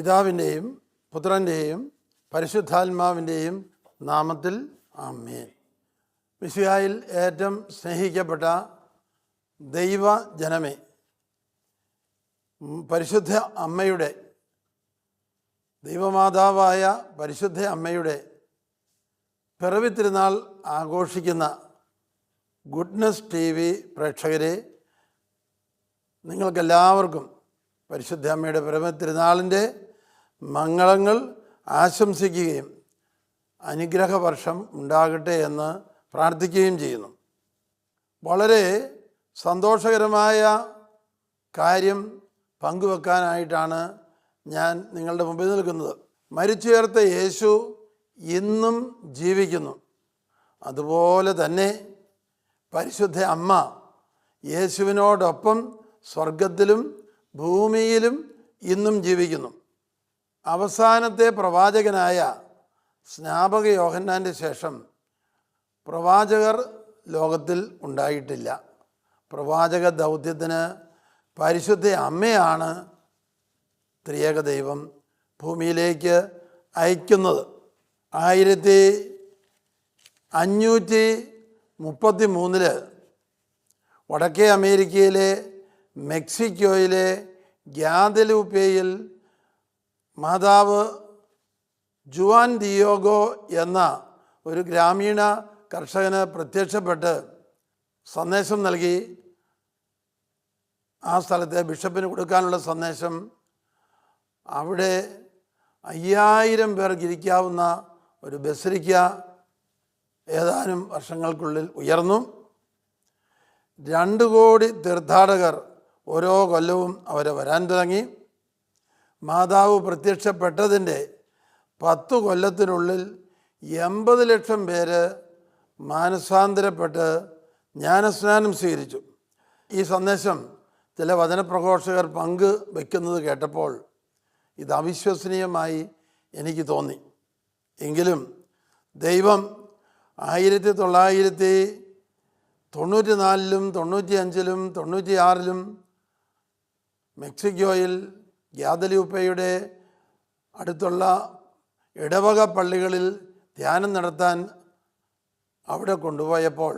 പിതാവിൻ്റെയും പുത്രൻ്റെയും പരിശുദ്ധാത്മാവിൻ്റെയും നാമത്തിൽ ആമേൻ. മിശിഹായിൽ ഏറ്റവും സ്നേഹിക്കപ്പെട്ട ദൈവജനമേ, പരിശുദ്ധ അമ്മയുടെ, ദൈവമാതാവായ പരിശുദ്ധ അമ്മയുടെ പിറവി തിരുനാൾ ആഘോഷിക്കുന്ന ഗുഡ്നസ് TV പ്രേക്ഷകരെ, നിങ്ങൾക്കെല്ലാവർക്കും പരിശുദ്ധ അമ്മയുടെ പിറവി തിരുനാളിൻ്റെ മംഗളങ്ങൾ ആശംസിക്കുകയും അനുഗ്രഹവർഷം ഉണ്ടാകട്ടെ എന്ന് പ്രാർത്ഥിക്കുകയും ചെയ്യുന്നു. വളരെ സന്തോഷകരമായ കാര്യം പങ്കുവെക്കാനായിട്ടാണ് ഞാൻ നിങ്ങളുടെ മുമ്പിൽ നിൽക്കുന്നത്. മരിച്ചുയർത്ത യേശു ഇന്നും ജീവിക്കുന്നു. അതുപോലെ തന്നെ പരിശുദ്ധ അമ്മ യേശുവിനോടൊപ്പം സ്വർഗത്തിലും ഭൂമിയിലും ഇന്നും ജീവിക്കുന്നു. അവസാനത്തെ പ്രവാചകനായ സ്നാപക യോഹന്നാൻ്റെ ശേഷം പ്രവാചകർ ലോകത്തിൽ ഉണ്ടായിട്ടില്ല. പ്രവാചക ദൗത്യത്തിന് പരിശുദ്ധ അമ്മയാണ് ത്രിയേക ദൈവം ഭൂമിയിലേക്ക് അയക്കുന്നത്. 1533 വടക്കേ അമേരിക്കയിലെ മെക്സിക്കോയിലെ ഗ്യാദലൂപ്പയിൽ മാതാവ് ജുവാൻ ദിയോഗോ എന്ന ഒരു ഗ്രാമീണ കർഷകന് പ്രത്യക്ഷപ്പെട്ട് സന്ദേശം നൽകി. ആ സ്ഥലത്തെ ബിഷപ്പിന് കൊടുക്കാനുള്ള സന്ദേശം അവിടെ 5000 പേർക്ക് ഇരിക്കാവുന്ന ഒരു ബസലിക്ക ഏതാനും വർഷങ്ങൾക്കുള്ളിൽ ഉയർന്നു. 2 കോടി തീർത്ഥാടകർ ഓരോ കൊല്ലവും അവരെ വരാൻ തുടങ്ങി. മാതാവ് പ്രത്യക്ഷപ്പെട്ടതിൻ്റെ 10 കൊല്ലത്തിനുള്ളിൽ 80 ലക്ഷം പേര് മാനസാന്തരപ്പെട്ട് ജ്ഞാനസ്നാനം സ്വീകരിച്ചു. ഈ സന്ദേശം ചില വചനപ്രഘോഷകർ പങ്കുവെക്കുന്നത് കേട്ടപ്പോൾ ഇത് അവിശ്വസനീയമായി എനിക്ക് തോന്നി. എങ്കിലും ദൈവം 1994-ലും 95-ലും 96-ലും മെക്സിക്കോയിൽ ഗ്യാദലൂപ്പയുടെ അടുത്തുള്ള ഇടവക പള്ളികളിൽ ധ്യാനം നടത്താൻ അവിടെ കൊണ്ടുപോയപ്പോൾ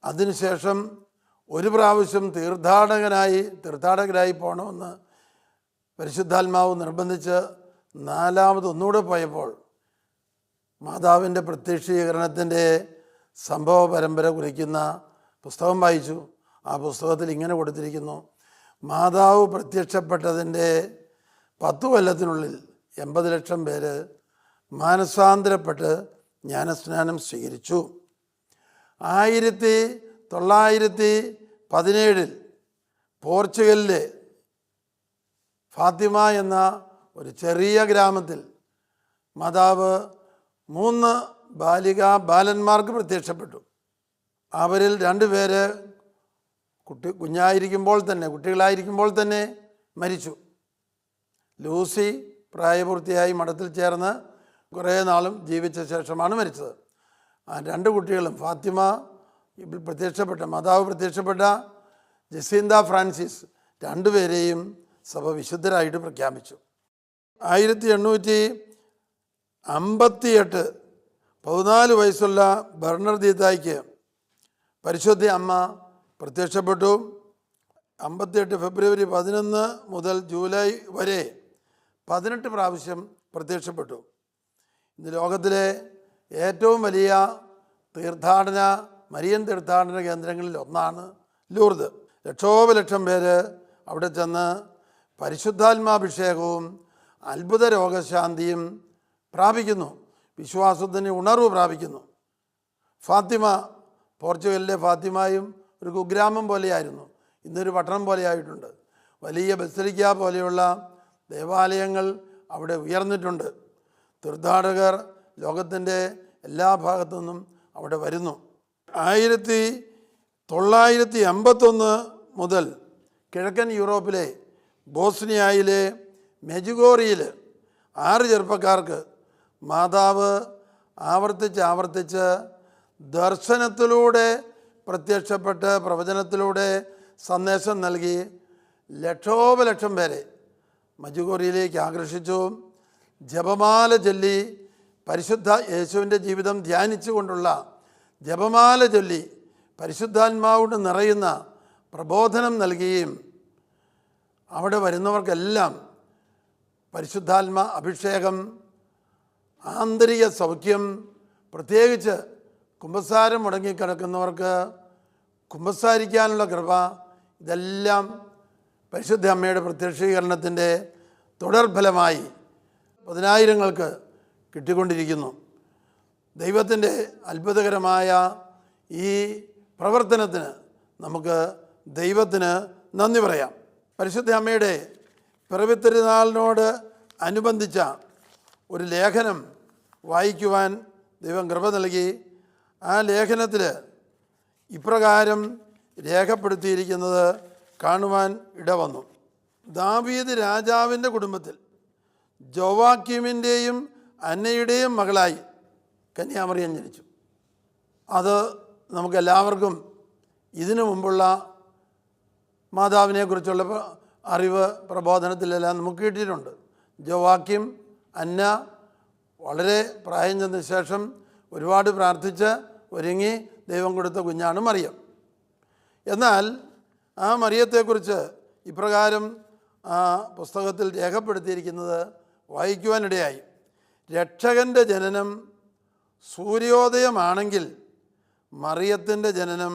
അതിനുശേഷം ഒരു പ്രാവശ്യം തീർത്ഥാടകരായി പോകണമെന്ന് പരിശുദ്ധാത്മാവ് നിർബന്ധിച്ച് 4ാമത് ഒന്നുകൂടെ പോയപ്പോൾ മാതാവിൻ്റെ പ്രത്യക്ഷീകരണത്തിൻ്റെ സംഭവ പരമ്പര കുറിക്കുന്ന പുസ്തകം വായിച്ചു. ആ പുസ്തകത്തിൽ ഇങ്ങനെ കൊടുത്തിരിക്കുന്നു: മാതാവ് പ്രത്യക്ഷപ്പെട്ടതിൻ്റെ 10 കൊല്ലത്തിനുള്ളിൽ 80 ലക്ഷം പേര് മാനസാന്തരപ്പെട്ട് ജ്ഞാനസ്നാനം സ്വീകരിച്ചു. 1917 പോർച്ചുഗലിലെ ഫാത്തിമ എന്ന ഒരു ചെറിയ ഗ്രാമത്തിൽ മാതാവ് 3 ബാലന്മാർക്ക് പ്രത്യക്ഷപ്പെട്ടു. അവരിൽ 2 പേര് കുട്ടികളായിരിക്കുമ്പോൾ തന്നെ മരിച്ചു. ലൂസി പ്രായപൂർത്തിയായി മഠത്തിൽ ചേർന്ന് കുറേ നാളും ജീവിച്ച ശേഷമാണ് മരിച്ചത്. ആ 2 കുട്ടികളും ഫാത്തിമ മാതാവ് പ്രത്യക്ഷപ്പെട്ട ജസീന്ത ഫ്രാൻസിസ് 2 പേരെയും സഭ വിശുദ്ധരായിട്ട് പ്രഖ്യാപിച്ചു. 1858 14 വയസ്സുള്ള ബർണർദീത്തായ്ക്ക് പരിശുദ്ധ അമ്മ പ്രത്യക്ഷപ്പെട്ടു. 58 ഫെബ്രുവരി 11 മുതൽ ജൂലൈ വരെ 18 പ്രാവശ്യം പ്രത്യക്ഷപ്പെട്ടു. ഇത് ലോകത്തിലെ ഏറ്റവും വലിയ മരിയൻ തീർത്ഥാടന കേന്ദ്രങ്ങളിൽ ഒന്നാണ് ലൂർദ്. ലക്ഷോപലക്ഷം പേര് അവിടെ ചെന്ന് പരിശുദ്ധാത്മാഭിഷേകവും അത്ഭുത രോഗശാന്തിയും പ്രാപിക്കുന്നു, വിശ്വാസത്തിന് ഉണർവ് പ്രാപിക്കുന്നു. ഫാത്തിമ, പോർച്ചുഗലിലെ ഫാത്തിമയും ഒരു കുഗ്രാമം പോലെയായിരുന്നു, ഇന്നൊരു പട്ടണം പോലെയായിട്ടുണ്ട്. വലിയ ബസലിക്ക പോലെയുള്ള ദേവാലയങ്ങൾ അവിടെ ഉയർന്നിട്ടുണ്ട്. തീർത്ഥാടകർ ലോകത്തിൻ്റെ എല്ലാ ഭാഗത്തു നിന്നും അവിടെ വരുന്നു. 1981 മുതൽ കിഴക്കൻ യൂറോപ്പിലെ ബോസ്നിയയിലെ മെജുഗോറിയയിൽ 6 ചെറുപ്പക്കാർക്ക് മാതാവ് ആവർത്തിച്ച് ദർശനത്തിലൂടെ പ്രത്യക്ഷപ്പെട്ട് പ്രവചനത്തിലൂടെ സന്ദേശം നൽകി ലക്ഷോപലക്ഷം പേരെ മജുഗോറിയിലേക്ക് ആകർഷിച്ചു. ജപമാല ചൊല്ലി പരിശുദ്ധ യേശുവിൻ്റെ ജീവിതം ധ്യാനിച്ചുകൊണ്ടുള്ള ജപമാല ചൊല്ലി പരിശുദ്ധാത്മാവുകൊണ്ട് നിറയുന്ന പ്രബോധനം നൽകുകയും അവിടെ വരുന്നവർക്കെല്ലാം പരിശുദ്ധാത്മ അഭിഷേകം, ആന്തരിക സൗഖ്യം, പ്രത്യേകിച്ച് കുമ്പസാരം മുടങ്ങിക്കിടക്കുന്നവർക്ക് കുമ്പസാരിക്കാനുള്ള കൃപ, ഇതെല്ലാം പരിശുദ്ധ അമ്മയുടെ പ്രത്യക്ഷീകരണത്തിൻ്റെ തുടർഫലമായി പതിനായിരങ്ങൾക്ക് കിട്ടിക്കൊണ്ടിരിക്കുന്നു. ദൈവത്തിൻ്റെ അത്ഭുതകരമായ ഈ പ്രവർത്തനത്തിന് നമുക്ക് ദൈവത്തിന് നന്ദി പറയാം. പരിശുദ്ധ അമ്മയുടെ പിറവി തിരുനാളിനോട് അനുബന്ധിച്ച ഒരു ലേഖനം വായിക്കുവാൻ ദൈവം കൃപ നൽകി. ആ ലേഖനത്തിൽ ഇപ്രകാരം രേഖപ്പെടുത്തിയിരിക്കുന്നത് കാണുവാൻ ഇടവന്നു. ദാവീദ് രാജാവിൻ്റെ കുടുംബത്തിൽ ജോവാക്യമിൻ്റെയും അന്നയുടെയും മകളായി കന്യാമറിയം ജനിച്ചു. അത് നമുക്കെല്ലാവർക്കും ഇതിനു മുമ്പുള്ള മാതാവിനെക്കുറിച്ചുള്ള അറിവ് പ്രബോധനത്തിലെല്ലാം നമുക്ക് കിട്ടിയിട്ടുണ്ട്. ജോവാക്യം, അന്ന വളരെ പ്രായം ചെന്ന ശേഷം ഒരുപാട് പ്രാർത്ഥിച്ച് ഒരുങ്ങി ദൈവം കൊടുത്ത കുഞ്ഞാണ് മറിയം. എന്നാൽ ആ മറിയത്തെക്കുറിച്ച് ഇപ്രകാരം ആ പുസ്തകത്തിൽ രേഖപ്പെടുത്തിയിരിക്കുന്നത് വായിക്കുവാനിടയായി. രക്ഷകൻ്റെ ജനനം സൂര്യോദയമാണെങ്കിൽ മറിയത്തിൻ്റെ ജനനം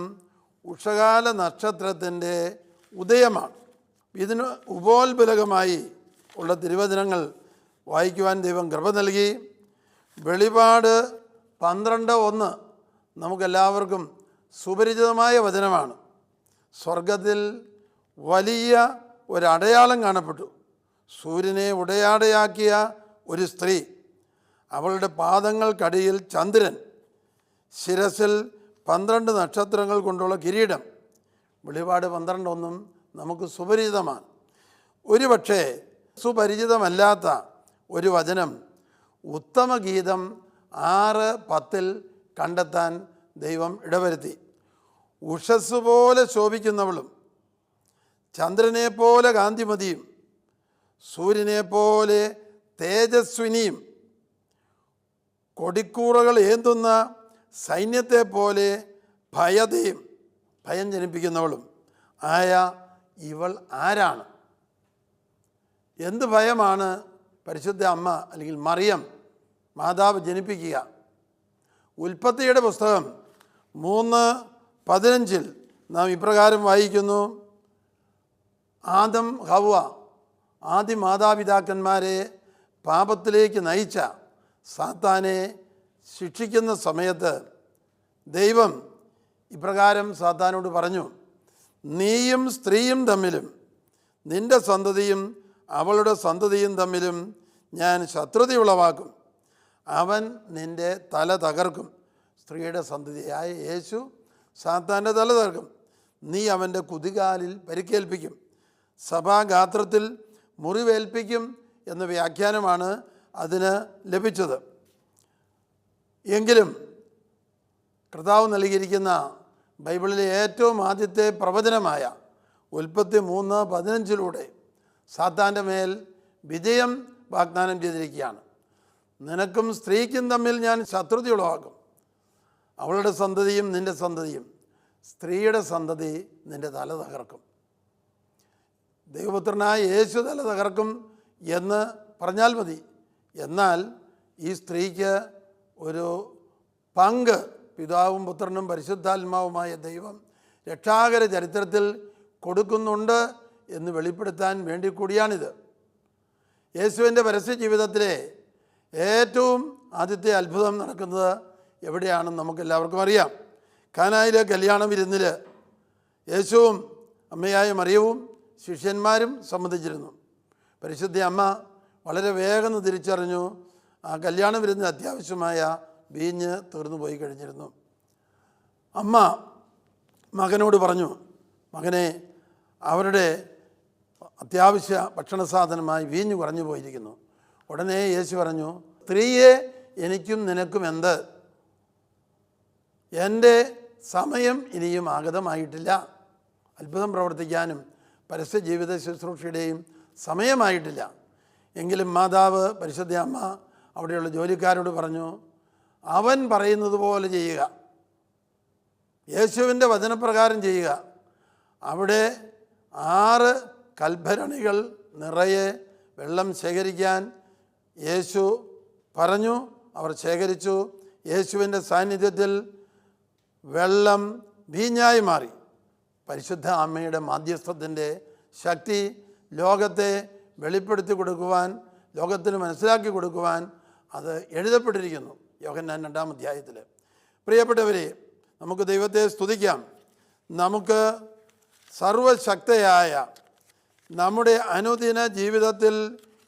ഉഷകാല നക്ഷത്രത്തിൻ്റെ ഉദയമാണ്. ഇതിന് ഉപോത്ബലകമായി ഉള്ള തിരുവചനങ്ങൾ വായിക്കുവാൻ ദൈവം കൃപ നൽകി. വെളിപാട് 12:1 നമുക്കെല്ലാവർക്കും സുപരിചിതമായ വചനമാണ്. സ്വർഗത്തിൽ വലിയ ഒരടയാളം കാണപ്പെട്ടു. സൂര്യനെ ഉടയാടയാക്കിയ ഒരു സ്ത്രീ, അവളുടെ പാദങ്ങൾക്കടിയിൽ ചന്ദ്രൻ, ശിരസിൽ 12 നക്ഷത്രങ്ങൾ കൊണ്ടുള്ള കിരീടം. വെളിപാട് 12:1 നമുക്ക് സുപരിചിതമാണ്. ഒരുപക്ഷെ സുപരിചിതമല്ലാത്ത ഒരു വചനം ഉത്തമഗീതം 6:10 കണ്ടെത്താൻ ദൈവം ഇടവരുത്തി. ഉഷസ് പോലെ ശോഭിക്കുന്നവളും ചന്ദ്രനെപ്പോലെ കാന്തിമതിയും സൂര്യനെപ്പോലെ തേജസ്വിനിയും കൊടിക്കൂറകൾ ഏന്തുന്ന സൈന്യത്തെപ്പോലെ ഭയതയും ഭയം ജനിപ്പിക്കുന്നവളും ആയ ഇവൾ ആരാണ്? എന്ത് ഭയമാണ് പരിശുദ്ധ അമ്മ അല്ലെങ്കിൽ മറിയം മാതാവ് ജനിപ്പിക്കുക? ഉൽപ്പത്തിയുടെ പുസ്തകം 3:15 നാം ഇപ്രകാരം വായിക്കുന്നു. ആദം ഹവ്വ ആദി മാതാപിതാക്കന്മാരെ പാപത്തിലേക്ക് നയിച്ച സാത്താനെ ശിക്ഷിക്കുന്ന സമയത്ത് ദൈവം ഇപ്രകാരം സാത്താനോട് പറഞ്ഞു, നീയും സ്ത്രീയും തമ്മിലും നിൻ്റെ സന്തതിയും അവളുടെ സന്തതിയും തമ്മിലും ഞാൻ ശത്രുതയുളവാക്കും. അവൻ നിൻ്റെ തല തകർക്കും. സ്ത്രീയുടെ സന്തതിയായ യേശു സാത്താൻ്റെ തല തകർക്കും. നീ അവൻ്റെ കുതികാലിൽ പരിക്കേൽപ്പിക്കും. സഭാഗാത്രത്തിൽ മുറിവേൽപ്പിക്കും എന്ന വ്യാഖ്യാനമാണ് അതിന് ലഭിച്ചത്. എങ്കിലും കർത്താവ് നൽകിയിരിക്കുന്ന ബൈബിളിലെ ഏറ്റവും ആദ്യത്തെ പ്രവചനമായ ഉൽപ്പത്തി 3:15 സാത്താൻ്റെ മേൽ വിജയം വാഗ്ദാനം ചെയ്തിരിക്കുകയാണ്. നിനക്കും സ്ത്രീക്കും തമ്മിൽ ഞാൻ ശത്രുതയുളവാക്കും. അവളുടെ സന്തതിയും നിൻ്റെ സന്തതിയും, സ്ത്രീയുടെ സന്തതി നിൻ്റെ തല തകർക്കും. ദൈവപുത്രനായ യേശു തല തകർക്കും എന്ന് പറഞ്ഞാൽ മതി. എന്നാൽ ഈ സ്ത്രീക്ക് ഒരു പങ്ക് പിതാവും പുത്രനും പരിശുദ്ധാത്മാവുമായ ദൈവം രക്ഷാകര ചരിത്രത്തിൽ കൊടുക്കുന്നുണ്ട് എന്ന് വെളിപ്പെടുത്താൻ വേണ്ടി കൂടിയാണിത്. യേശുവിൻ്റെ പരസ്യ ജീവിതത്തിലെ ഏറ്റവും ആദ്യത്തെ അത്ഭുതം നടക്കുന്നത് എവിടെയാണെന്ന് നമുക്കെല്ലാവർക്കും അറിയാം. കാനായിലെ കല്യാണ വിരുന്നിൽ യേശുവും അമ്മയായ മറിയവും ശിഷ്യന്മാരും സംബന്ധിച്ചിരുന്നു. പരിശുദ്ധ അമ്മ വളരെ വേഗം തിരിച്ചറിഞ്ഞു ആ കല്യാണ വിരുന്നിന് അത്യാവശ്യമായ വീഞ്ഞ് തീർന്നു പോയി കഴിഞ്ഞിരുന്നു. അമ്മ മകനോട് പറഞ്ഞു, മകനെ, അവരുടെ അത്യാവശ്യ ഭക്ഷണ സാധനമായി വീഞ്ഞ് കുറഞ്ഞു പോയിരിക്കുന്നു. ഉടനെ യേശു പറഞ്ഞു, സ്ത്രീയെ, എനിക്കും നിനക്കും എന്ത്? എൻ്റെ സമയം ഇനിയും ആഗതമായിട്ടില്ല. അത്ഭുതം പ്രവർത്തിക്കാനും പരസ്യ ജീവിത ശുശ്രൂഷയുടെയും സമയമായിട്ടില്ല. എങ്കിലും മാതാവ് പരിശുദ്ധ അമ്മ അവിടെയുള്ള ജോലിക്കാരോട് പറഞ്ഞു, അവൻ പറയുന്നത് പോലെ ചെയ്യുക, യേശുവിൻ്റെ വചനപ്രകാരം ചെയ്യുക. അവിടെ 6 കൽഭരണികൾ നിറയെ വെള്ളം ശേഖരിക്കാൻ യേശു പറഞ്ഞു. അവർ ശേഖരിച്ചു. യേശുവിൻ്റെ സാന്നിധ്യത്തിൽ വെള്ളം വീഞ്ഞായി മാറി. പരിശുദ്ധ അമ്മയുടെ മാധ്യസ്ഥത്തിൻ്റെ ശക്തി ലോകത്തെ വെളിപ്പെടുത്തി കൊടുക്കുവാൻ, ലോകത്തിന് മനസ്സിലാക്കി കൊടുക്കുവാൻ അത് എഴുതപ്പെട്ടിരിക്കുന്നു യോഹന്നാൻ 2-ാം അധ്യായത്തിൽ. പ്രിയപ്പെട്ടവരെ, നമുക്ക് ദൈവത്തെ സ്തുതിക്കാം. നമുക്ക് സർവശക്തയായ നമ്മുടെ അനുദിന ജീവിതത്തിൽ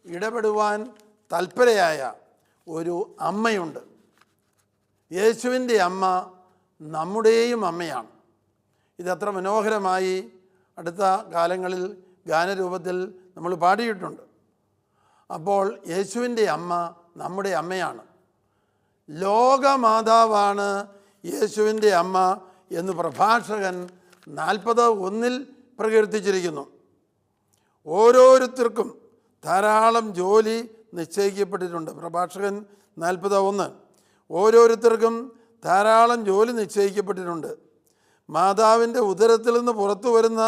ഇടപെടുവാൻ തൽപരയായ ഒരു അമ്മയുണ്ട്. യേശുവിൻ്റെ അമ്മ നമ്മുടെയും അമ്മയാണ്. ഇതത്ര മനോഹരമായി അടുത്ത കാലങ്ങളിൽ ഗാനരൂപത്തിൽ നമ്മൾ പാടിയിട്ടുണ്ട്. അപ്പോൾ യേശുവിൻ്റെ അമ്മ നമ്മുടെ അമ്മയാണ്. ലോകമാതാവാണ് യേശുവിൻ്റെ അമ്മ എന്ന് പ്രഭാഷകൻ 40:1 പ്രകീർത്തിച്ചിരിക്കുന്നു. ഓരോരുത്തർക്കും ധാരാളം ജോലി നിശ്ചയിക്കപ്പെട്ടിട്ടുണ്ട്. പ്രഭാഷകൻ 40:1. ഓരോരുത്തർക്കും ധാരാളം ജോലി നിശ്ചയിക്കപ്പെട്ടിട്ടുണ്ട്. മാതാവിൻ്റെ ഉദരത്തിൽ നിന്ന് പുറത്തു വരുന്ന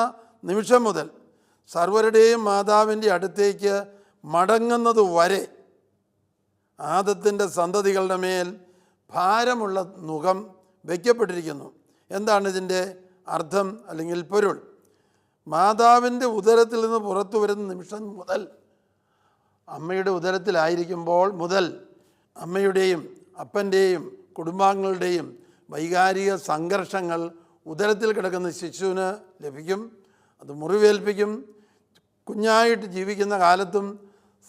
നിമിഷം മുതൽ സർവരുടെയും മാതാവിൻ്റെ അടുത്തേക്ക് മടങ്ങുന്നത് വരെ ആദത്തിൻ്റെ സന്തതികളുടെ മേൽ ഭാരമുള്ള നുകം വയ്ക്കപ്പെട്ടിരിക്കുന്നു. എന്താണ് ഇതിൻ്റെ അർത്ഥം അല്ലെങ്കിൽ പൊരുൾ? മാതാവിൻ്റെ ഉദരത്തിൽ നിന്ന് പുറത്തു വരുന്ന നിമിഷം മുതൽ, അമ്മയുടെ ഉദരത്തിലായിരിക്കുമ്പോൾ മുതൽ അമ്മയുടെയും അപ്പൻ്റെയും കുടുംബാംഗങ്ങളുടെയും വൈകാരിക സംഘർഷങ്ങൾ ഉദരത്തിൽ കിടക്കുന്ന ശിശുവിന് ലഭിക്കും. അത് മുറിവേൽപ്പിക്കും. കുഞ്ഞായിട്ട് ജീവിക്കുന്ന കാലത്തും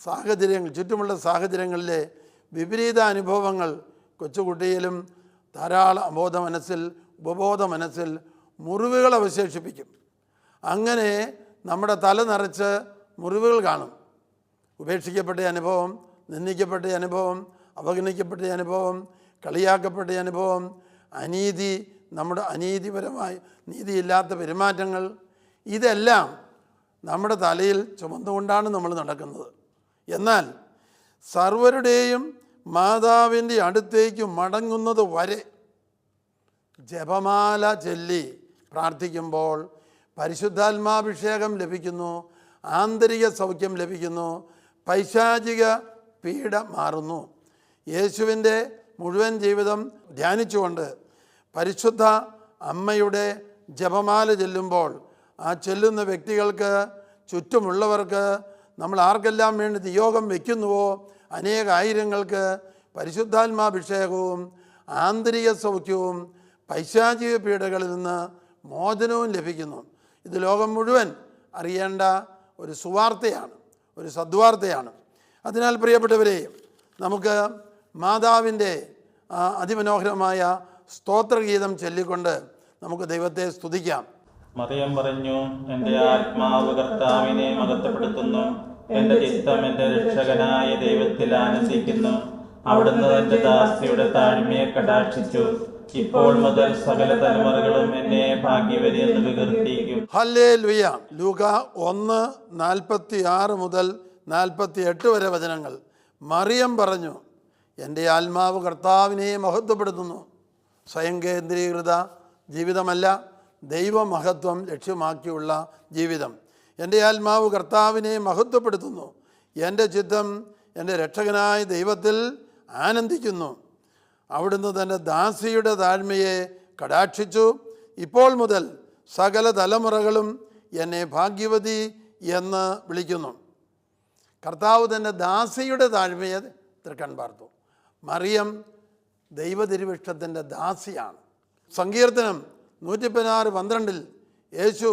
സാഹചര്യങ്ങൾ, ചുറ്റുമുള്ള സാഹചര്യങ്ങളിലെ വിപരീത അനുഭവങ്ങൾ കൊച്ചുകുട്ടിയിലും ധാരാളം അബോധ മനസ്സിൽ, ഉപബോധ മനസ്സിൽ മുറിവുകൾ അവശേഷിപ്പിക്കും. അങ്ങനെ നമ്മുടെ തല നിറച്ച് മുറിവുകൾ കാണും. ഉപേക്ഷിക്കപ്പെട്ട അനുഭവം, നിന്ദിക്കപ്പെട്ട അനുഭവം, അവഗണിക്കപ്പെട്ട അനുഭവം, കളിയാക്കപ്പെട്ട അനുഭവം, അനീതി, നമ്മുടെ അനീതിപരമായ നീതിയില്ലാത്ത പെരുമാറ്റങ്ങൾ, ഇതെല്ലാം നമ്മുടെ തലയിൽ ചുമന്നുകൊണ്ടാണ് നമ്മൾ നടക്കുന്നത്. എന്നാൽ സർവരുടെയും മാതാവിൻ്റെ അടുത്തേക്ക് മടങ്ങുന്നത് വരെ ജപമാല ചൊല്ലി പ്രാർത്ഥിക്കുമ്പോൾ പരിശുദ്ധാത്മാഭിഷേകം ലഭിക്കുന്നു, ആന്തരിക സൗഖ്യം ലഭിക്കുന്നു, പൈശാചിക പീഡ മാറുന്നു. യേശുവിൻ്റെ മുഴുവൻ ജീവിതം ധ്യാനിച്ചുകൊണ്ട് പരിശുദ്ധ അമ്മയുടെ ജപമാല ചൊല്ലുമ്പോൾ ആ ചൊല്ലുന്ന വ്യക്തികൾക്ക്, ചുറ്റുമുള്ളവർക്ക്, നമ്മൾ ആർക്കെല്ലാം വേണ്ടി നിയോഗം വയ്ക്കുന്നുവോ അനേകായിരങ്ങൾക്ക് പരിശുദ്ധാത്മാഭിഷേകവും ആന്തരിക സൗഖ്യവും പൈശാചിക പീഡകളിൽ നിന്ന് മോചനവും ലഭിക്കുന്നു. ഇത് ലോകം മുഴുവൻ അറിയേണ്ട ഒരു സുവാർത്തയാണ്, ഒരു സദ്വാർത്തയാണ്. അതിനാൽ പ്രിയപ്പെട്ടവരെ, നമുക്ക് മാതാവിൻ്റെ അതിമനോഹരമായ സ്തോത്രഗീതം ചൊല്ലിക്കൊണ്ട് നമുക്ക് ദൈവത്തെ സ്തുതിക്കാം. മറിയം പറഞ്ഞു, എൻ്റെ ആത്മാവ് കർത്താവിനെ മഹത്വപ്പെടുത്തുന്നു, എൻ്റെ ചിത്തം എൻ്റെ രക്ഷകനായ ദൈവത്തിൽ ആനന്ദിക്കുന്നു. അവിടുന്ന് എൻ്റെ ദാസിയുടെ താഴ്മയെ കടാക്ഷിച്ചു. ഇപ്പോൾ മുതൽ സകല തലമുറകളും എന്നെ ഭാഗ്യവതി എന്ന് വികീർത്തിക്കും. ഹല്ലേലൂയ. ലൂക്ക 1:46 മുതൽ 48 വരെ വചനങ്ങൾ. മറിയം പറഞ്ഞു, എൻ്റെ ആത്മാവ് കർത്താവിനെ മഹത്വപ്പെടുത്തുന്നു. സ്വയം കേന്ദ്രീകൃത ജീവിതമല്ല, ദൈവമഹത്വം ലക്ഷ്യമാക്കിയുള്ള ജീവിതം. എൻ്റെ ആത്മാവ് കർത്താവിനെ മഹത്വപ്പെടുത്തുന്നു, എൻ്റെ ചിത്തം എൻ്റെ രക്ഷകനായ ദൈവത്തിൽ ആനന്ദിക്കുന്നു. അവിടുന്ന് തൻ്റെ ദാസിയുടെ താഴ്മയെ കടാക്ഷിച്ചു. ഇപ്പോൾ മുതൽ സകല തലമുറകളും എന്നെ ഭാഗ്യവതി എന്ന് വിളിക്കുന്നു. കർത്താവ് തൻ്റെ ദാസിയുടെ താഴ്മയെ തൃക്കൺ പാർത്തു. മറിയം ദൈവതിരുവിഷ്ടത്തിൻ്റെ ദാസിയാണ്. സങ്കീർത്തനം 116:12 യേശു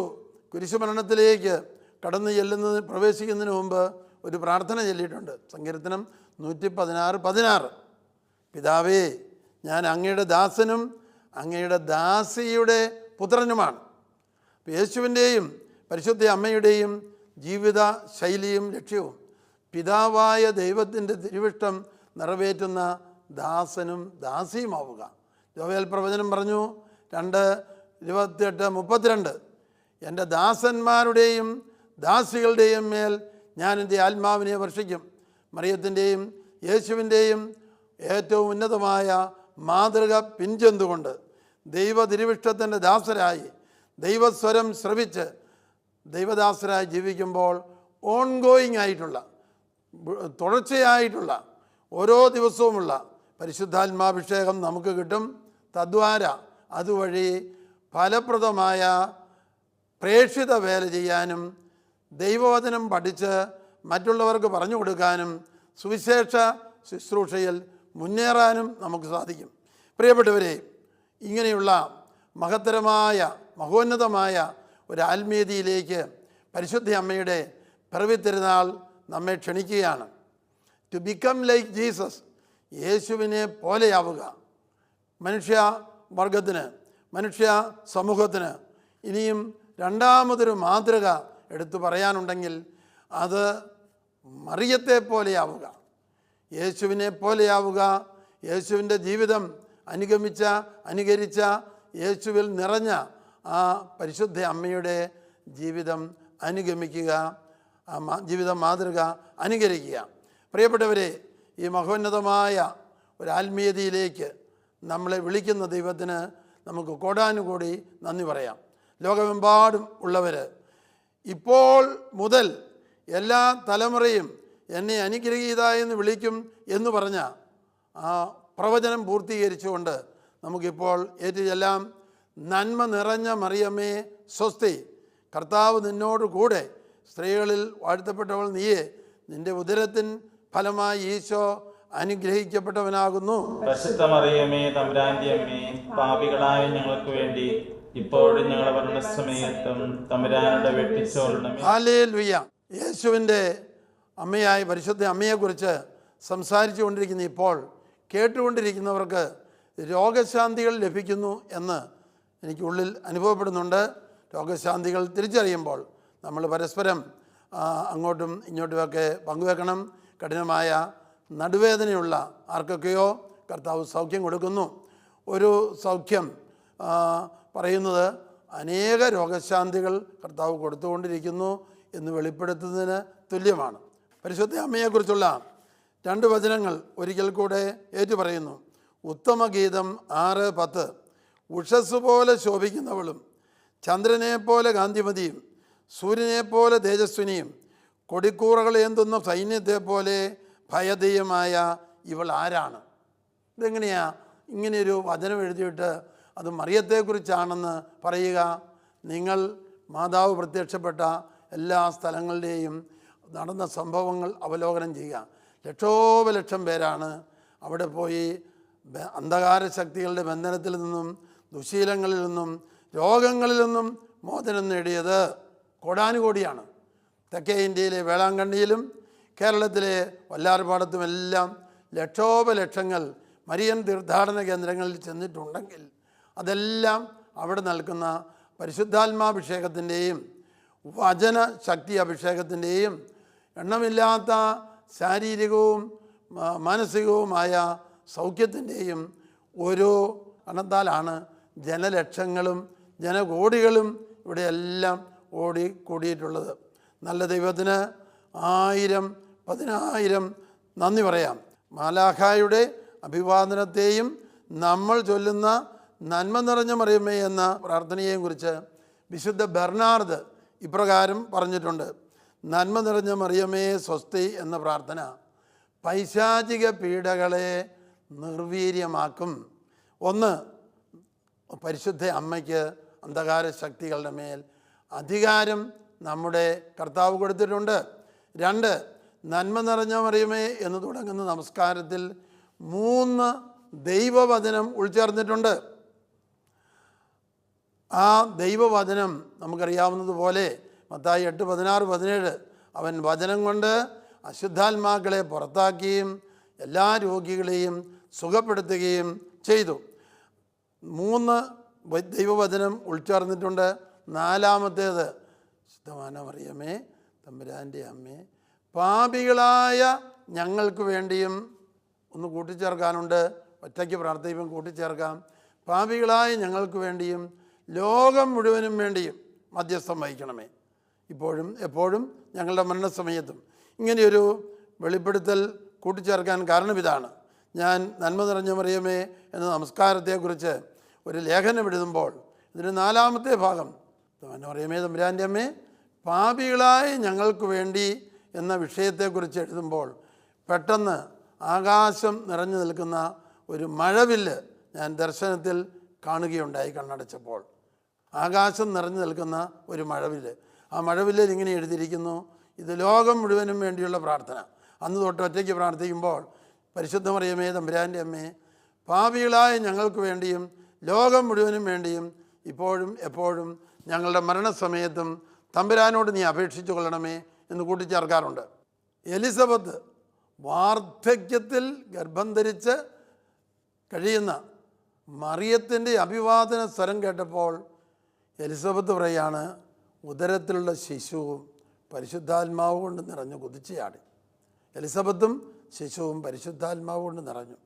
കുരിശുമരണത്തിലേക്ക് കടന്നു ചെല്ലുന്നതിന് പ്രവേശിക്കുന്നതിന് മുമ്പ് ഒരു പ്രാർത്ഥന ചൊല്ലിയിട്ടുണ്ട്. സങ്കീർത്തനം 116:16. പിതാവേ, ഞാൻ അങ്ങയുടെ ദാസനും അങ്ങയുടെ ദാസിയുടെ പുത്രനുമാണ്. യേശുവിൻ്റെയും പരിശുദ്ധ അമ്മയുടെയും ജീവിത ശൈലിയും ലക്ഷ്യവും പിതാവായ ദൈവത്തിൻ്റെ തിരുവിഷ്ടം നിറവേറ്റുന്ന ദാസനും ദാസിയുമാവുക. യോവേൽ പ്രവചനം പറഞ്ഞു 2:28-32, എൻ്റെ ദാസന്മാരുടെയും ദാസികളുടെയും മേൽ ഞാൻ എൻ്റെ ആത്മാവിനെ വർഷിക്കും. മറിയത്തിൻ്റെയും യേശുവിൻ്റെയും ഏറ്റവും ഉന്നതമായ മാതൃക പിൻചെന്തുകൊണ്ട് ദൈവ തിരുവിഷ്ടത്തിൻ്റെ ദാസരായി ദൈവസ്വരം ശ്രവിച്ച് ദൈവദാസരായി ജീവിക്കുമ്പോൾ ഓൺഗോയിങ് ആയിട്ടുള്ള തുടർച്ചയായിട്ടുള്ള ഓരോ ദിവസവുമുള്ള പരിശുദ്ധാത്മാഭിഷേകം നമുക്ക് കിട്ടും. തദ്വാര അതുവഴി ഫലപ്രദമായ പ്രേക്ഷിത വേല ചെയ്യാനും ദൈവവചനം പഠിച്ച് മറ്റുള്ളവർക്ക് പറഞ്ഞു കൊടുക്കാനും സുവിശേഷ ശുശ്രൂഷയിൽ മുന്നേറാനും നമുക്ക് സാധിക്കും. പ്രിയപ്പെട്ടവരെ, ഇങ്ങനെയുള്ള മഹത്തരമായ മഹോന്നതമായ ഒരു ആത്മീയതയിലേക്ക് പരിശുദ്ധ അമ്മയുടെ പിറവി തിരുനാൾ നമ്മെ ക്ഷണിക്കുകയാണ്. ടു ബിക്കം ലൈക്ക് ജീസസ്, യേശുവിനെ പോലെയാവുക. മനുഷ്യ വർഗത്തിന്, മനുഷ്യ സമൂഹത്തിന് ഇനിയും രണ്ടാമതൊരു മാതൃക എടുത്തു പറയാനുണ്ടെങ്കിൽ അത് മറിയത്തെ പോലെയാവുക, യേശുവിനെ പോലെയാവുക. യേശുവിൻ്റെ ജീവിതം അനുകരിച്ച യേശുവിൽ നിറഞ്ഞ ആ പരിശുദ്ധ അമ്മയുടെ ജീവിതം അനുഗമിക്കുക, ജീവിത മാതൃക അനുകരിക്കുക. പ്രിയപ്പെട്ടവരെ, ഈ മഹോന്നതമായ ഒരു ആത്മീയതയിലേക്ക് നമ്മളെ വിളിക്കുന്ന ദൈവത്തിന് നമുക്ക് കോടാനുകൂടി നന്ദി പറയാം. ലോകമെമ്പാടും ഉള്ളവർ ഇപ്പോൾ മുതൽ എല്ലാ തലമുറയും എന്നെ അനുഗ്രഹീത എന്ന് വിളിക്കും എന്ന് പറഞ്ഞ ആ പ്രവചനം പൂർത്തീകരിച്ചുകൊണ്ട് നമുക്കിപ്പോൾ ഏറ്റുചൊല്ലാം. നന്മ നിറഞ്ഞ മറിയമേ സ്വസ്തി, കർത്താവ് നിന്നോട് കൂടെ, സ്ത്രീകളിൽ വാഴ്ത്തപ്പെട്ടവൾ നീയേ, നിന്റെ ഉദരത്തിൻ ഫലമായി ഈശോ അനുഗ്രഹിക്കപ്പെട്ടവനാകുന്നു. പരിശുദ്ധ മറിയമേ തമ്പുരാന്റെ അമ്മേ, പാപികളായ ഞങ്ങൾക്ക് വേണ്ടി ഇപ്പോഴും ഞങ്ങളുടെ മരണസമയത്തും തമ്പുരാനോട് അപേക്ഷിച്ചുകൊള്ളണമേ. ഹല്ലേലൂയ. യേശുവിൻ്റെ അമ്മയായ പരിശുദ്ധ അമ്മയെക്കുറിച്ച് സംസാരിച്ചു കൊണ്ടിരിക്കുന്ന ഇപ്പോൾ കേട്ടുകൊണ്ടിരിക്കുന്നവർക്ക് രോഗശാന്തികൾ ലഭിക്കുന്നു എന്ന് എനിക്കുള്ളിൽ അനുഭവപ്പെടുന്നുണ്ട്. രോഗശാന്തികൾ തിരിച്ചറിയുമ്പോൾ നമ്മൾ പരസ്പരം അങ്ങോട്ടും ഇങ്ങോട്ടുമൊക്കെ പങ്കുവെക്കണം. കഠിനമായ നടുവേദനയുള്ള ആർക്കൊക്കെയോ കർത്താവ് സൗഖ്യം കൊടുക്കുന്നു. ഒരു സൗഖ്യം പറയുന്നത് അനേക രോഗശാന്തികൾ കർത്താവ് കൊടുത്തുകൊണ്ടിരിക്കുന്നു എന്ന് വെളിപ്പെടുത്തുന്നതിന് തുല്യമാണ്. പരിശുദ്ധ അമ്മയെക്കുറിച്ചുള്ള 2 വചനങ്ങൾ ഒരിക്കൽ കൂടെ ഏറ്റുപറയുന്നു. ഉത്തമഗീതം 6:10. ഉഷസ് പോലെ ശോഭിക്കുന്നവളും ചന്ദ്രനെപ്പോലെ കാന്തിമതിയും സൂര്യനെപ്പോലെ തേജസ്വിനിയും കൊടിക്കൂറകളേന്തുന്ന സൈന്യത്തെപ്പോലെ ഭയദീയമായ ഇവൾ ആരാണ്? ഇതെങ്ങനെയാ ഇങ്ങനെയൊരു വചനം എഴുതിയിട്ട് അത് മറിയത്തെക്കുറിച്ചാണെന്ന് പറയുക? നിങ്ങൾ മാതാവ് പ്രത്യക്ഷപ്പെട്ട എല്ലാ സ്ഥലങ്ങളുടെയും നടന്ന സംഭവങ്ങൾ അവലോകനം ചെയ്യുക. ലക്ഷോപലക്ഷം പേരാണ് അവിടെ പോയി അന്ധകാര ശക്തികളുടെ ബന്ധനത്തിൽ നിന്നും ദുശീലങ്ങളിൽ നിന്നും രോഗങ്ങളിൽ നിന്നും മോചനം നേടിയത്. കോടാനുകോടിയാണ്. തെക്കേ ഇന്ത്യയിലെ വേളാങ്കണ്ണിയിലും കേരളത്തിലെ വല്ലാർപാടത്തുമെല്ലാം ലക്ഷോപലക്ഷങ്ങൾ മരിയൻ തീർത്ഥാടന കേന്ദ്രങ്ങളിൽ ചെന്നിട്ടുണ്ടെങ്കിൽ അതെല്ലാം അവിടെ നൽകുന്ന പരിശുദ്ധാത്മാഭിഷേകത്തിൻ്റെയും വചന ശക്തി അഭിഷേകത്തിൻ്റെയും എണ്ണമില്ലാത്ത ശാരീരികവും മാനസികവുമായ സൗഖ്യത്തിൻ്റെയും ഒരു കണത്താലാണ് ജനലക്ഷങ്ങളും ജനകോടികളും ഇവിടെയെല്ലാം ഓടിക്കൂടിയിട്ടുള്ളത്. നല്ല ദൈവത്തിന് 1000 10,000 നന്ദി പറയാം. മാലാഖായുടെ അഭിവാദനത്തെയും നമ്മൾ ചൊല്ലുന്ന നന്മ നിറഞ്ഞ മറിയമേ എന്ന പ്രാർത്ഥനയെയും കുറിച്ച് വിശുദ്ധ ബെർണാർഡ് ഇപ്രകാരം പറഞ്ഞിട്ടുണ്ട്. നന്മ നിറഞ്ഞ മറിയമേ സ്വസ്തി എന്ന പ്രാർത്ഥന പൈശാചിക പീഡകളെ നിർവീര്യമാക്കും. ഒന്ന്, പരിശുദ്ധ അമ്മയ്ക്ക് അന്ധകാര ശക്തികളുടെ മേൽ അധികാരം നമ്മുടെ കർത്താവ് കൊടുത്തിട്ടുണ്ട്. 2, നന്മ നിറഞ്ഞ മറിയമേ എന്ന് തുടങ്ങുന്ന നമസ്കാരത്തിൽ 3 ദൈവവചനം ഉൾച്ചേർന്നിട്ടുണ്ട്. ആ ദൈവവചനം നമുക്കറിയാവുന്നതുപോലെ മത്തായി 8:16-17 അവൻ വചനം കൊണ്ട് അശുദ്ധാത്മാക്കളെ പുറത്താക്കുകയും എല്ലാ രോഗികളെയും സുഖപ്പെടുത്തുകയും ചെയ്തു. 3 ദൈവവചനം ഉൾച്ചേർന്നിട്ടുണ്ട്. 4-മത്തേത് ശുദ്ധമായ മറിയമേ തമ്പുരാൻ്റെ അമ്മേ പാപികളായ ഞങ്ങൾക്ക് വേണ്ടിയും ഒന്ന് കൂട്ടിച്ചേർക്കാനുണ്ട്. ഒറ്റയ്ക്ക് പ്രാർത്ഥിക്കുമ്പോൾ കൂട്ടിച്ചേർക്കാം. പാപികളായ ഞങ്ങൾക്ക് വേണ്ടിയും ലോകം മുഴുവനും വേണ്ടിയും മധ്യസ്ഥം വഹിക്കണമേ ഇപ്പോഴും എപ്പോഴും ഞങ്ങളുടെ മരണസമയത്തും. ഇങ്ങനെയൊരു വെളിപ്പെടുത്തൽ കൂട്ടിച്ചേർക്കാൻ കാരണം ഇതാണ്. ഞാൻ നന്മ നിറഞ്ഞ മറിയമേ എന്ന നമസ്കാരത്തെക്കുറിച്ച് ഒരു ലേഖനം എഴുതുമ്പോൾ ഇതിന് 4-ാമത്തെ ഭാഗം മറിയമേ തമ്പുരാൻ്റെ അമ്മേ പാപികളായ ഞങ്ങൾക്ക് വേണ്ടി എന്ന വിഷയത്തെക്കുറിച്ച് എഴുതുമ്പോൾ പെട്ടെന്ന് ആകാശം നിറഞ്ഞു നിൽക്കുന്ന ഒരു മഴവില്ല് ഞാൻ ദർശനത്തിൽ കാണുകയുണ്ടായി. കണ്ണടച്ചപ്പോൾ ആകാശം നിറഞ്ഞു നിൽക്കുന്ന ഒരു മഴവില്ല്. ആ മഴവില്ലിൽ ഇങ്ങനെ എഴുതിയിരിക്കുന്നു, ഇത് ലോകം മുഴുവനും വേണ്ടിയുള്ള പ്രാർത്ഥന. അന്ന് തൊട്ട് ഒറ്റയ്ക്ക് പ്രാർത്ഥിക്കുമ്പോൾ പരിശുദ്ധ മറിയമേ തമ്പുരാൻ്റെ അമ്മേ പാപികളായ ഞങ്ങൾക്ക് വേണ്ടിയും ലോകം മുഴുവനും വേണ്ടിയും ഇപ്പോഴും എപ്പോഴും ഞങ്ങളുടെ മരണസമയത്തും തമ്പുരാനോട് നീ അപേക്ഷിച്ചു കൊള്ളണമേ എന്ന് കൂട്ടിച്ചേർക്കാറുണ്ട്. എലിസബത്ത് വാർദ്ധക്യത്തിൽ ഗർഭം ധരിച്ച് കഴിയുന്ന മറിയത്തിൻ്റെ അഭിവാദന സ്വരം കേട്ടപ്പോൾ എലിസബത്ത് പറയാണ്, ഉദരത്തിലുള്ള ശിശുവും പരിശുദ്ധാത്മാവ് കൊണ്ട് നിറഞ്ഞു കുതിച്ചുചാടി. എലിസബത്തും ശിശുവും പരിശുദ്ധാത്മാവ് കൊണ്ട് നിറഞ്ഞു.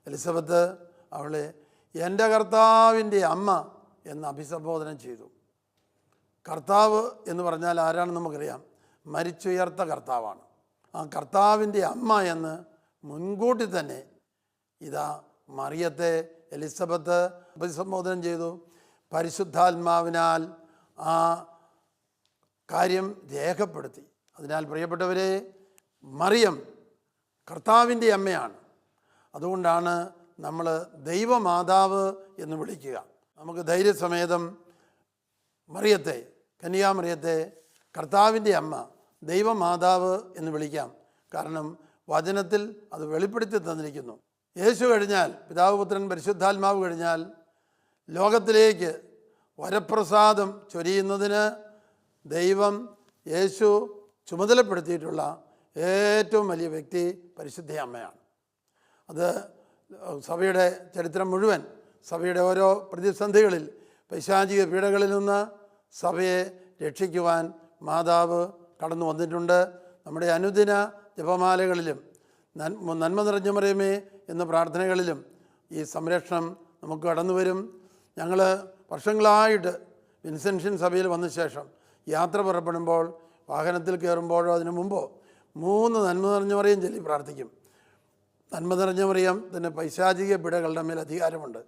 എലിസബത്ത് അവളെ എൻ്റെ കർത്താവിൻ്റെ അമ്മ എന്ന് അഭിസംബോധന ചെയ്തു. കർത്താവ് എന്ന് പറഞ്ഞാൽ ആരാണെന്ന് നമുക്കറിയാം, മരിച്ചുയർത്ത കർത്താവാണ്. ആ കർത്താവിൻ്റെ അമ്മ എന്ന് മുൻകൂട്ടി തന്നെ ഇതാ മറിയത്തെ എലിസബത്ത് അഭിസംബോധന ചെയ്തു. പരിശുദ്ധാത്മാവിനാൽ ആ കാര്യം രേഖപ്പെടുത്തി. അതിനാൽ പ്രിയപ്പെട്ടവരെ, മറിയം കർത്താവിൻ്റെ അമ്മയാണ്. അതുകൊണ്ടാണ് നമ്മൾ ദൈവമാതാവ് എന്ന് വിളിക്കുക. നമുക്ക് ധൈര്യസമേതം മറിയത്തെ, കന്യാമറിയത്തെ കർത്താവിൻ്റെ അമ്മ, ദൈവമാതാവ് എന്ന് വിളിക്കാം. കാരണം വചനത്തിൽ അത് വെളിപ്പെടുത്തി തന്നിരിക്കുന്നു. യേശു കഴിഞ്ഞാൽ, പിതാവ് പുത്രൻ പരിശുദ്ധാത്മാവ് കഴിഞ്ഞാൽ ലോകത്തിലേക്ക് വരപ്രസാദം ചൊരിയുന്നതിന് ദൈവം യേശു ചുമതലപ്പെടുത്തിയിട്ടുള്ള ഏറ്റവും വലിയ വ്യക്തി പരിശുദ്ധ അമ്മയാണ്. അത് സഭയുടെ ചരിത്രം മുഴുവൻ, സഭയുടെ ഓരോ പ്രതിസന്ധികളിൽ, പൈശാചിക പീഡകളിൽ നിന്ന് സഭയെ രക്ഷിക്കുവാൻ മാതാവ് കടന്നു വന്നിട്ടുണ്ട്. നമ്മുടെ അനുദിന ജപമാലകളിലും നന്മ നിറഞ്ഞ മറിയമേ എന്ന പ്രാർത്ഥനകളിലും ഈ സംരക്ഷണം നമുക്ക് കടന്നു വരും. ഞങ്ങൾ വർഷങ്ങളായിട്ട് വിൻസെൻഷൻ സഭയിൽ വന്ന ശേഷം യാത്ര പുറപ്പെടുമ്പോൾ, വാഹനത്തിൽ കയറുമ്പോഴോ അതിനു മുമ്പോ 3 നന്മ നിറഞ്ഞ മറിയം ചൊല്ലി പ്രാർത്ഥിക്കും. നന്മ നിറഞ്ഞ മറിയം തന്നെ പൈശാചിക പിടകളുടെ മേൽ അധികാരമുണ്ട്.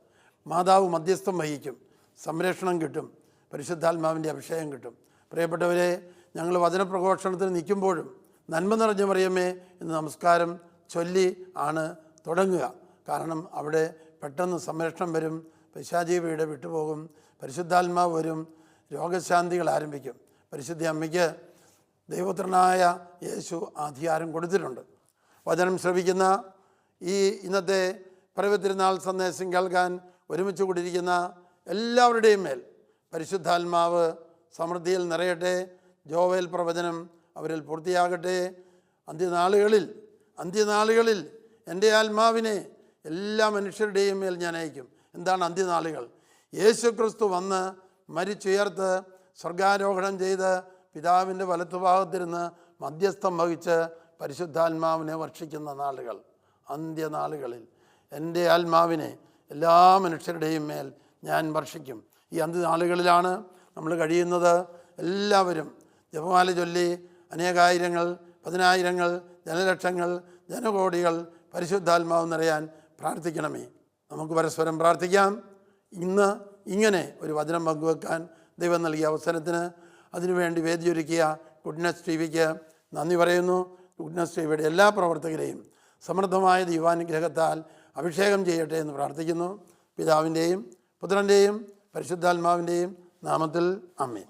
മാതാവ് മധ്യസ്ഥം വഹിക്കും, സംരക്ഷണം കിട്ടും, പരിശുദ്ധാത്മാവിൻ്റെ അഭിഷേകം കിട്ടും. പ്രിയപ്പെട്ടവരെ, ഞങ്ങൾ വചനപ്രഘോഷണത്തിന് നിൽക്കുമ്പോഴും നന്മ നിറഞ്ഞ മറിയമേ എന്ന നമസ്കാരം ചൊല്ലി ആണ് തുടങ്ങുക. കാരണം അവിടെ പെട്ടെന്ന് സംരക്ഷണം വരും, പൈശാചിക പീഡ വിട്ടുപോകും, പരിശുദ്ധാത്മാവ് വരും, രോഗശാന്തികൾ ആരംഭിക്കും. പരിശുദ്ധ അമ്മയ്ക്ക് ദൈവപുത്രനായ യേശു അധികാരം കൊടുത്തിട്ടുണ്ട്. വചനം ശ്രവിക്കുന്ന ഈ ഇന്നത്തെ പരവത്തിരുന്നാൾ സന്ദേശം കേൾക്കാൻ ഒരുമിച്ച് കൂടിയിരിക്കുന്ന എല്ലാവരുടെയും മേൽ പരിശുദ്ധാത്മാവ് സമൃദ്ധിയിൽ നിറയട്ടെ. ജോവേൽ പ്രവചനം അവരിൽ പൂർത്തിയാകട്ടെ. അന്ത്യനാളുകളിൽ എൻ്റെ ആത്മാവിനെ എല്ലാ മനുഷ്യരുടെയും മേൽ ഞാൻ അയക്കും. എന്താണ് അന്ത്യനാളുകൾ? യേശുക്രിസ്തു വന്ന് മരിച്ചുയർത്ത് സ്വർഗാരോഹണം ചെയ്ത് പിതാവിൻ്റെ വലത്തുഭാഗത്തിരുന്ന് മധ്യസ്ഥം വഹിച്ച് പരിശുദ്ധാത്മാവിനെ വർഷിക്കുന്ന നാളുകൾ. അന്ത്യനാളുകളിൽ എൻ്റെ ആത്മാവിനെ എല്ലാ മനുഷ്യരുടെയും മേൽ ഞാൻ വർഷിക്കും. ഈ അന്ത്യനാളുകളിലാണ് നമ്മൾ കഴിയുന്നത്. എല്ലാവരും ജപമാല ചൊല്ലി അനേകായിരങ്ങൾ, പതിനായിരങ്ങൾ, ജനലക്ഷങ്ങൾ, ജനകോടികൾ പരിശുദ്ധാത്മാവ് നിറയാൻ പ്രാർത്ഥിക്കണമേ. നമുക്ക് പരസ്പരം പ്രാർത്ഥിക്കാം. ഇന്ന് ഇങ്ങനെ ഒരു വചനം പങ്കുവെക്കാൻ ദൈവം നൽകിയ അവസരത്തിന്, അതിനുവേണ്ടി വേദിയൊരുക്കിയ ഗുഡ്നസ് ടിവിക്ക് നന്ദി പറയുന്നു. ഗുഡ്നസ് ടിവിയുടെ എല്ലാ പ്രവർത്തകരെയും സമൃദ്ധമായ ദൈവാനുഗ്രഹത്താൽ അഭിഷേകം ചെയ്യട്ടെ എന്ന് പ്രാർത്ഥിക്കുന്നു. പിതാവിൻ്റെയും പുത്രൻ്റെയും പരിശുദ്ധാത്മാവിൻ്റെയും നാമത്തിൽ ആമേൻ.